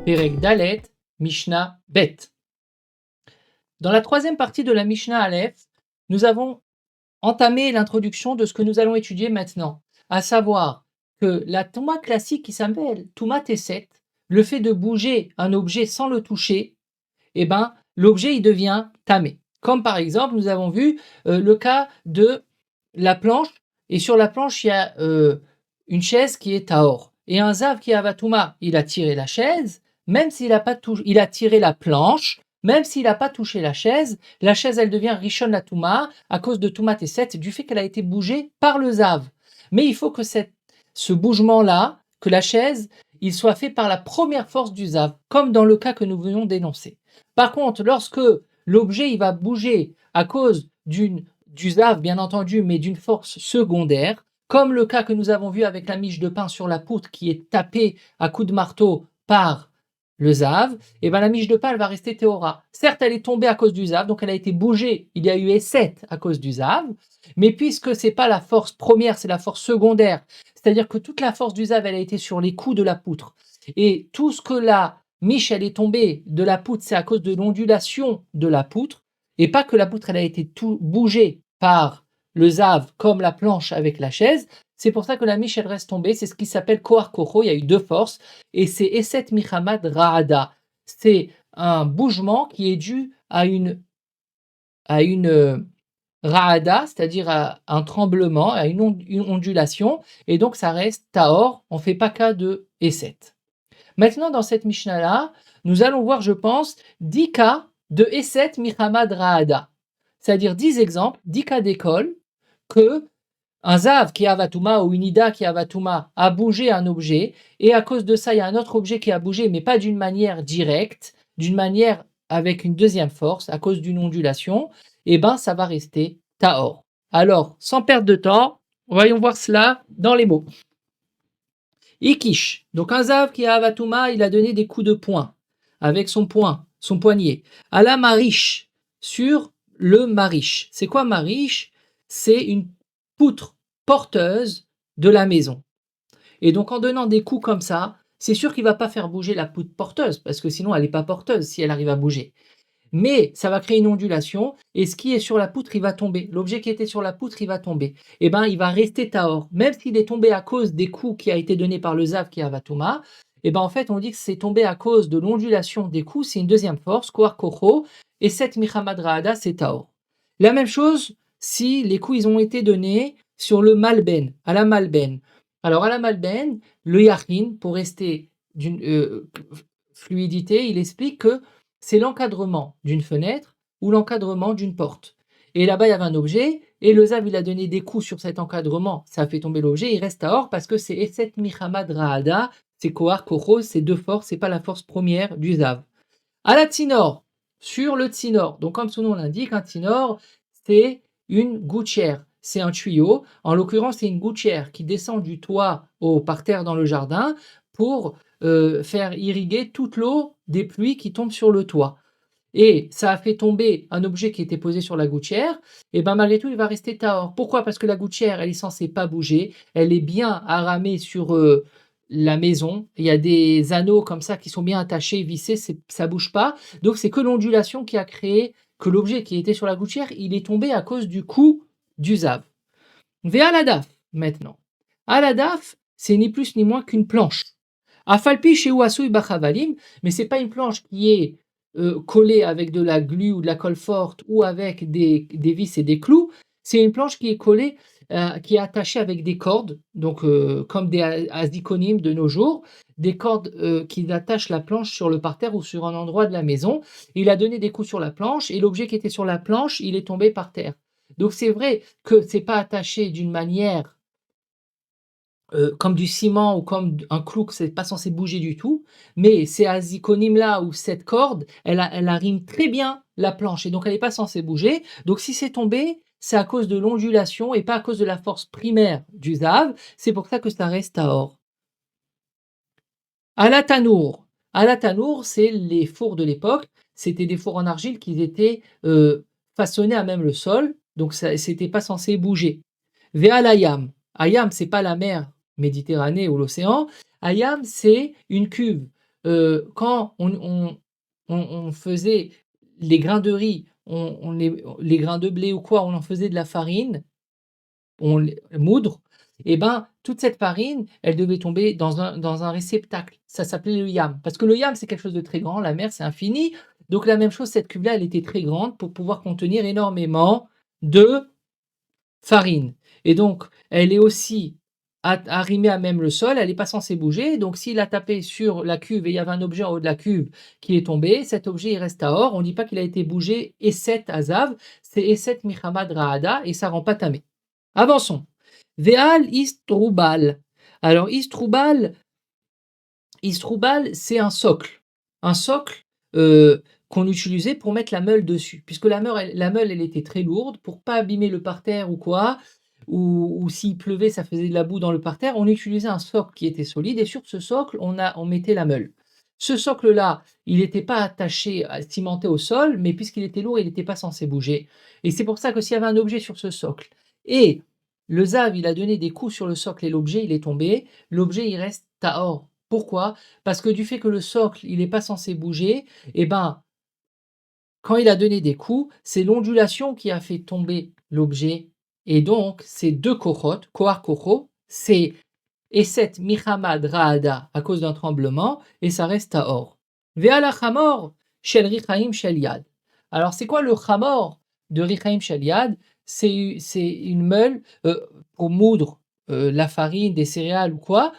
Perek Dalet, Mishnah Bet. Dans la troisième partie de la Mishnah Aleph, nous avons entamé l'introduction de ce que nous allons étudier maintenant, à savoir que la Touma classique qui s'appelle Touma Tesset, le fait de bouger un objet sans le toucher, l'objet il devient tamé. Comme par exemple, nous avons vu le cas de la planche, et sur la planche il y a une chaise qui est taor. Et un zav qui est avatouma, il a tiré la chaise, même s'il a pas il a tiré la planche, même s'il n'a pas touché la chaise elle devient rishon la touma à cause de touma tesset, du fait qu'elle a été bougée par le zav. Mais il faut que ce bougement-là, que la chaise, il soit fait par la première force du zav, comme dans le cas que nous venons d'énoncer. Par contre, lorsque l'objet il va bouger à cause du zav, bien entendu, mais d'une force secondaire, comme le cas que nous avons vu avec la miche de pain sur la poutre qui est tapée à coups de marteau par le zav, la miche de pain elle va rester théora. Certes, elle est tombée à cause du zav, donc elle a été bougée, il y a eu essai à cause du zav, mais puisque c'est pas la force première, c'est la force secondaire, c'est-à-dire que toute la force du zav elle a été sur les coups de la poutre, et tout ce que la miche elle est tombée de la poutre, c'est à cause de l'ondulation de la poutre, et pas que la poutre elle a été tout bougée par le zav comme la planche avec la chaise. C'est pour ça que la miche elle reste tombée, c'est ce qui s'appelle kohar kocho, il y a eu deux forces, et c'est Eset Michamad Raada. C'est un bougement qui est dû à une Raada, c'est-à-dire à un tremblement, à une ondulation, et donc ça reste Taor, on ne fait pas cas de Eset. Maintenant, dans cette Mishnah-là, nous allons voir, je pense, 10 cas de Eset Michamad Raada, c'est-à-dire 10 exemples, 10 cas d'école que un zav qui est avatouma ou une ida qui est avatouma a bougé un objet, et à cause de ça, il y a un autre objet qui a bougé, mais pas d'une manière directe, d'une manière avec une deuxième force, à cause d'une ondulation, ça va rester taor. Alors, sans perdre de temps, voyons voir cela dans les mots. Ikish, donc un zav qui est avatouma, il a donné des coups de poing, avec son poignet. Ala marish, sur le marish. C'est quoi marish? C'est une poutre porteuse de la maison. Et donc en donnant des coups comme ça, c'est sûr qu'il ne va pas faire bouger la poutre porteuse, parce que sinon elle n'est pas porteuse si elle arrive à bouger. Mais ça va créer une ondulation, et ce qui est sur la poutre, il va tomber. L'objet qui était sur la poutre, il va tomber. Il va rester taor. Même s'il est tombé à cause des coups qui a été donné par le zav qui est avatouma, en fait, on dit que c'est tombé à cause de l'ondulation des coups, c'est une deuxième force, kohar kocho, et cette michamad raada, c'est taor. La même chose si les coups ils ont été donnés sur le malben, à la malben. Alors à la malben, le yachin, pour rester d'une fluidité, il explique que c'est l'encadrement d'une fenêtre ou l'encadrement d'une porte. Et là-bas, il y avait un objet, et le zav, il a donné des coups sur cet encadrement, ça a fait tomber l'objet, il reste à or parce que c'est Eset Michamad Raada, c'est Kohar Kocho, c'est deux forces, c'est pas la force première du zav. À la tsinor, sur le tsinor, donc comme son nom l'indique, un tsinor, c'est une gouttière, c'est un tuyau, en l'occurrence c'est une gouttière qui descend du toit au parterre dans le jardin pour faire irriguer toute l'eau des pluies qui tombent sur le toit. Et ça a fait tomber un objet qui était posé sur la gouttière, et malgré tout il va rester taor. Pourquoi? Parce que la gouttière elle est censée pas bouger, elle est bien aramée sur la maison, il y a des anneaux comme ça qui sont bien attachés, vissés, ça bouge pas, donc c'est que l'ondulation qui a créé que l'objet qui était sur la gouttière, il est tombé à cause du coup du zav. Véa la daf, maintenant. À la daf, c'est ni plus ni moins qu'une planche. Afalpi chez Ouasoui Bachavalim, mais c'est pas une planche qui est collée avec de la glu ou de la colle forte ou avec des vis et des clous. C'est une planche qui est collée, qui est attachée avec des cordes, donc comme des azikonymes de nos jours, des cordes qui attachent la planche sur le parterre ou sur un endroit de la maison. Il a donné des coups sur la planche et l'objet qui était sur la planche, il est tombé par terre. Donc c'est vrai que c'est pas attaché d'une manière comme du ciment ou comme un clou que c'est pas censé bouger du tout, mais c'est à zikonim là où cette corde, elle arrime très bien la planche et donc elle n'est pas censée bouger. Donc si c'est tombé, c'est à cause de l'ondulation et pas à cause de la force primaire du zav. C'est pour ça que ça reste à or. À la tanour. À la tanour, c'est les fours de l'époque. C'était des fours en argile qui étaient façonnés à même le sol, donc ça, c'était pas censé bouger. Ve'a l'ayam. Ayam, c'est pas la mer Méditerranée ou l'océan. Ayam, c'est une cuve quand on faisait les grains de riz, les grains de blé ou quoi, on en faisait de la farine, on les moudre, et ben, toute cette farine, elle devait tomber dans un réceptacle. Ça s'appelait le yam. Parce que le yam, c'est quelque chose de très grand, la mer, c'est infini. Donc la même chose, cette cuve-là, elle était très grande pour pouvoir contenir énormément de farine. Et donc, elle est aussi arrimée à même le sol, elle n'est pas censée bouger. Donc, s'il a tapé sur la cuve et il y avait un objet en haut de la cuve qui est tombé, cet objet il reste à or. On ne dit pas qu'il a été bougé Eset Azav, c'est Eset Michamad Raada et ça rend pas tamé. Avançons. Veal Istrubal. Alors, Istrubal, c'est un socle. Un socle qu'on utilisait pour mettre la meule dessus. Puisque la meule, elle était très lourde, pour pas abîmer le parterre ou quoi, ou s'il pleuvait, ça faisait de la boue dans le parterre, on utilisait un socle qui était solide, et sur ce socle, on mettait la meule. Ce socle-là, il n'était pas attaché, cimenté au sol, mais puisqu'il était lourd, il n'était pas censé bouger. Et c'est pour ça que s'il y avait un objet sur ce socle, et le Zav, il a donné des coups sur le socle et l'objet, il est tombé, l'objet, il reste tahor. Pourquoi? Parce que du fait que le socle, il n'est pas censé bouger, et ben, quand il a donné des coups, c'est l'ondulation qui a fait tomber l'objet. Et donc, ces deux kohot, kohar koho, c'est Eset Michamad Raada à cause d'un tremblement, et ça reste à or. Ve'ala chamor shel Richaim shel Yad. Alors, c'est quoi le chamor de Richaim shel Yad? C'est une meule pour moudre la farine, des céréales ou quoi.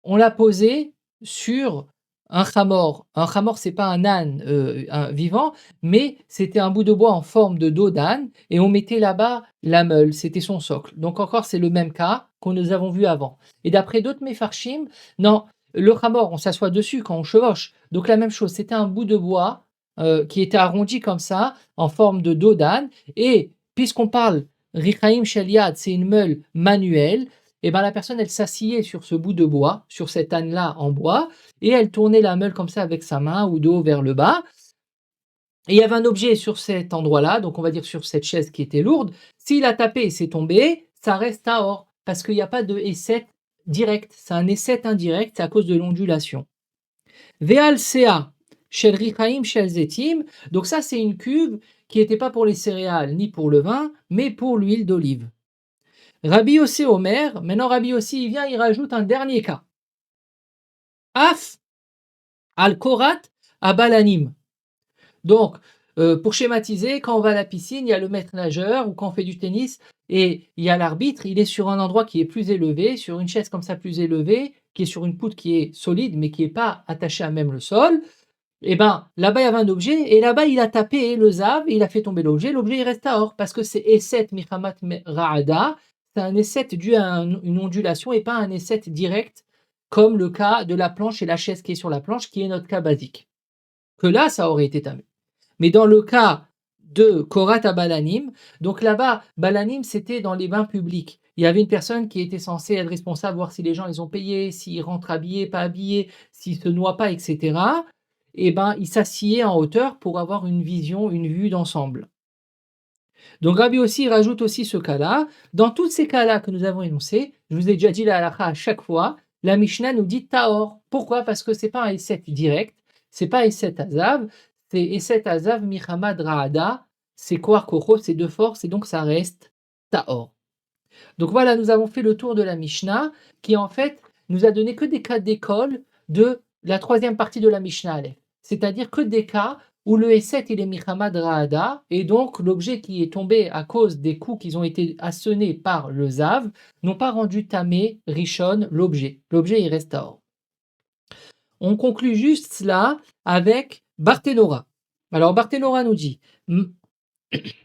On l'a posé sur un chamor. Un chamor, c'est pas un âne vivant, mais c'était un bout de bois en forme de dos d'âne, et on mettait là-bas la meule, c'était son socle. Donc encore, c'est le même cas qu'on nous avons vu avant. Et d'après d'autres méfarchim, non, le chamor, on s'assoit dessus quand on chevauche. Donc la même chose, c'était un bout de bois qui était arrondi comme ça, en forme de dos d'âne, et puisqu'on parle Richaim Sheliad, c'est une meule manuelle, et ben la personne, elle s'asseyait sur ce bout de bois, sur cet âne-là en bois, et elle tournait la meule comme ça avec sa main ou de haut vers le bas. Et il y avait un objet sur cet endroit-là, donc on va dire sur cette chaise qui était lourde. S'il a tapé et c'est tombé, ça reste à or, parce qu'il n'y a pas de essai direct. C'est un essai indirect, c'est à cause de l'ondulation. Veal Sea, Shel Richaim, Shel Zetim. Donc ça, c'est une cuve qui n'était pas pour les céréales ni pour le vin, mais pour l'huile d'olive. Rabbi Yossi Omer, maintenant Rabbi Yossi, il vient, il rajoute un dernier cas. Af al-Korat abalanim. Donc, pour schématiser, quand on va à la piscine, il y a le maître nageur, ou quand on fait du tennis, et il y a l'arbitre, il est sur un endroit qui est plus élevé, sur une chaise comme ça plus élevée, qui est sur une poutre qui est solide, mais qui n'est pas attachée à même le sol. Et ben là-bas, il y avait un objet, et là-bas, il a tapé le zav, et il a fait tomber l'objet il reste à or, parce que c'est Eset Michamat Raada, c'est un Eset dû à une ondulation, et pas un Eset direct, comme le cas de la planche et la chaise qui est sur la planche, qui est notre cas basique. Que là, ça aurait été tamé. Mais dans le cas de Korat à Balanim, donc là-bas, Balanim, c'était dans les bains publics. Il y avait une personne qui était censée être responsable, voir si les gens ils ont payé, s'ils rentrent habillés, pas habillés, s'ils se noient pas, etc. Et ben, il s'assied en hauteur pour avoir une vision, une vue d'ensemble. Donc Rabbi aussi rajoute aussi ce cas-là. Dans tous ces cas-là que nous avons énoncés, je vous ai déjà dit la halakha à chaque fois, la Mishnah nous dit Taor. Pourquoi? Parce que c'est pas un Eset direct, c'est pas Eset Azav, c'est Eset Azav Michamad Raada, c'est Koar Kocho, c'est de force, et donc ça reste Taor. Donc voilà, nous avons fait le tour de la Mishnah, qui en fait nous a donné que des cas d'école de la troisième partie de la Mishnah Aleph. C'est-à-dire que des cas où le Esset il est Michamad Raada, et donc l'objet qui est tombé à cause des coups qui ont été assenés par le Zav, n'ont pas rendu tamé, Rishon, l'objet. L'objet il reste à or. On conclut juste cela avec Barthénora. Alors Barthénora nous dit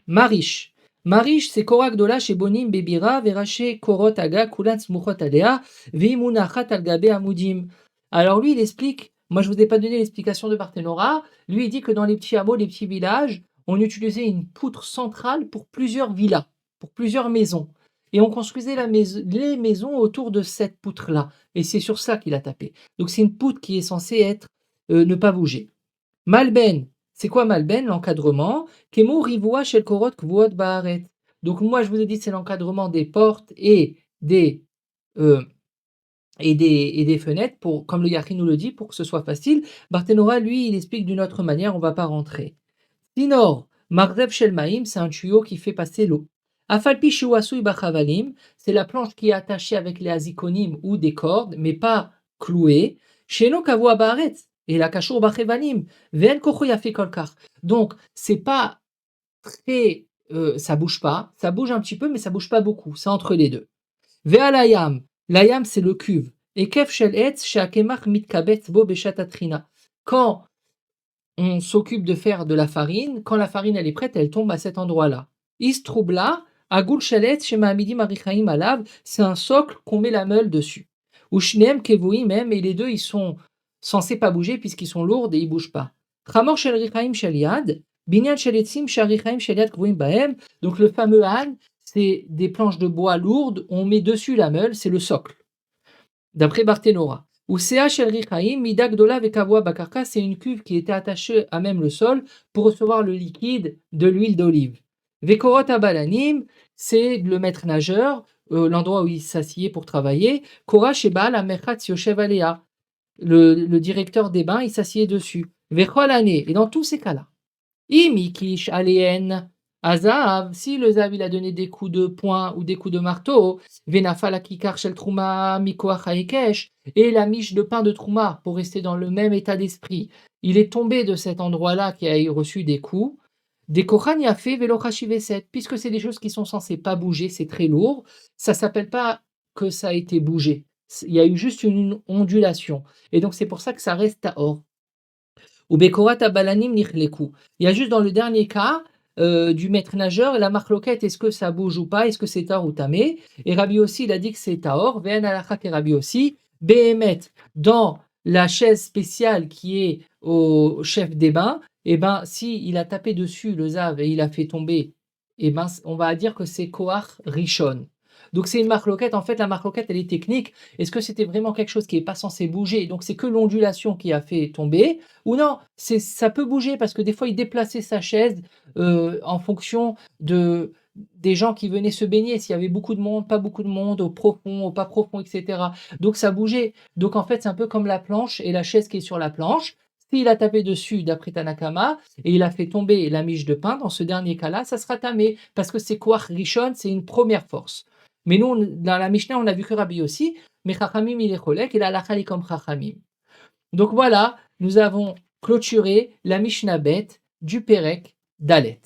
Marish. Marish, c'est Korak Dola chez Bonim Bebira, Veraché Korot Aga, Kulan Smuchot Alea, Vimunachat Algabe Amudim. Alors lui, il explique, moi je ne vous ai pas donné l'explication de Barthénora, lui il dit que dans les petits hameaux, les petits villages, on utilisait une poutre centrale pour plusieurs villas, pour plusieurs maisons. Et on construisait les maisons autour de cette poutre-là. Et c'est sur ça qu'il a tapé. Donc c'est une poutre qui est censée être, ne pas bouger. Malben, c'est quoi Malben? L'encadrement. Kemo rivoua shel korot kvuot baaret. Donc moi je vous ai dit c'est l'encadrement des portes et des et des fenêtres, pour, comme le Yachi nous le dit, pour que ce soit facile. Barthénora, lui, il explique d'une autre manière, on ne va pas rentrer. Sinor, Marzev Shelmaim, c'est un tuyau qui fait passer l'eau. Afalpi Shuasui Bachavalim, c'est la planche qui est attachée avec les azikonim ou des cordes, mais pas clouée. Sheno Kavua Baaretz, et la Kashur Bachevalim, Ven Kocho Yafe Kolkar. Donc, c'est pas très. Ça bouge pas, ça bouge un petit peu, mais ça bouge pas beaucoup, c'est entre les deux. Ve'alayam, l'ayam c'est le cuve. Et kef shel etz she'akemach mitkabetz bo beshat atrina. Quand on s'occupe de faire de la farine, quand la farine elle est prête, elle tombe à cet endroit-là. Istroubla, agul shel etz shema'amidim arichaim alav, c'est un socle qu'on met la meule dessus. Ou shneem kevoim même, et les deux ils sont censés pas bouger puisqu'ils sont lourds et ils bougent pas. Chamor shel richaim shel yad, binyan shel etzim sharichaim shel yad kvoim bahem. Donc le fameux âne, c'est des planches de bois lourdes, on met dessus la meule, c'est le socle. D'après Barthénora. Ou Sea Shel Richaim, Mida Gdola Vekavua Bakarka, c'est une cuve qui était attachée à même le sol pour recevoir le liquide de l'huile d'olive. Vekorot Abalanim, c'est le maître nageur, l'endroit où il s'assied pour travailler. Kora Sheba la Merchat Yoshev Alea, le directeur des bains, il s'assied dessus. Vechol Ané, et dans tous ces cas-là. Imikish Aléen. Azav, si le Zav il a donné des coups de poing ou des coups de marteau, Venafala Kikar Shel Trouma Mikoach Haekesh, et la miche de pain de Trouma, pour rester dans le même état d'esprit, il est tombé de cet endroit-là qui a reçu des coups. Des Kochan a fait Velochachiveset, puisque c'est des choses qui sont censées pas bouger, c'est très lourd, ça s'appelle pas que ça a été bougé. Il y a eu juste une ondulation. Et donc c'est pour ça que ça reste à or. Ou Bekorat Abalanim Nichleku. Il y a juste dans le dernier cas du maître nageur, la marloquette, est-ce que ça bouge ou pas, est-ce que c'est Tahor ou Tamé. Et Rabbi aussi, il a dit que c'est Tahor. Ve'en alachak et Rabbi aussi. Behemet, dans la chaise spéciale qui est au chef des bains, et ben si il a tapé dessus le zav et il a fait tomber, et ben on va dire que c'est Koach Rishon. Donc c'est une marloquette. En fait, la marloquette, elle est technique. Est-ce que c'était vraiment quelque chose qui n'est pas censé bouger? Donc c'est que l'ondulation qui a fait tomber. Ou non, ça peut bouger parce que des fois, il déplaçait sa chaise en fonction des gens qui venaient se baigner, s'il y avait beaucoup de monde, pas beaucoup de monde, au profond, au pas profond, etc. Donc ça bougeait. Donc en fait, c'est un peu comme la planche et la chaise qui est sur la planche. S'il a tapé dessus, d'après Tanakama, et il a fait tomber la miche de pain, dans ce dernier cas-là, ça sera tamé, parce que c'est Koach Rishon, c'est une première force. Mais nous, dans la Mishnah, on a vu que Rabbi aussi, mais Chachamim, il est cholek, et la halakha, il est comme Chachamim. Donc voilà, nous avons clôturé la Mishnah Bet du Perek Dalet.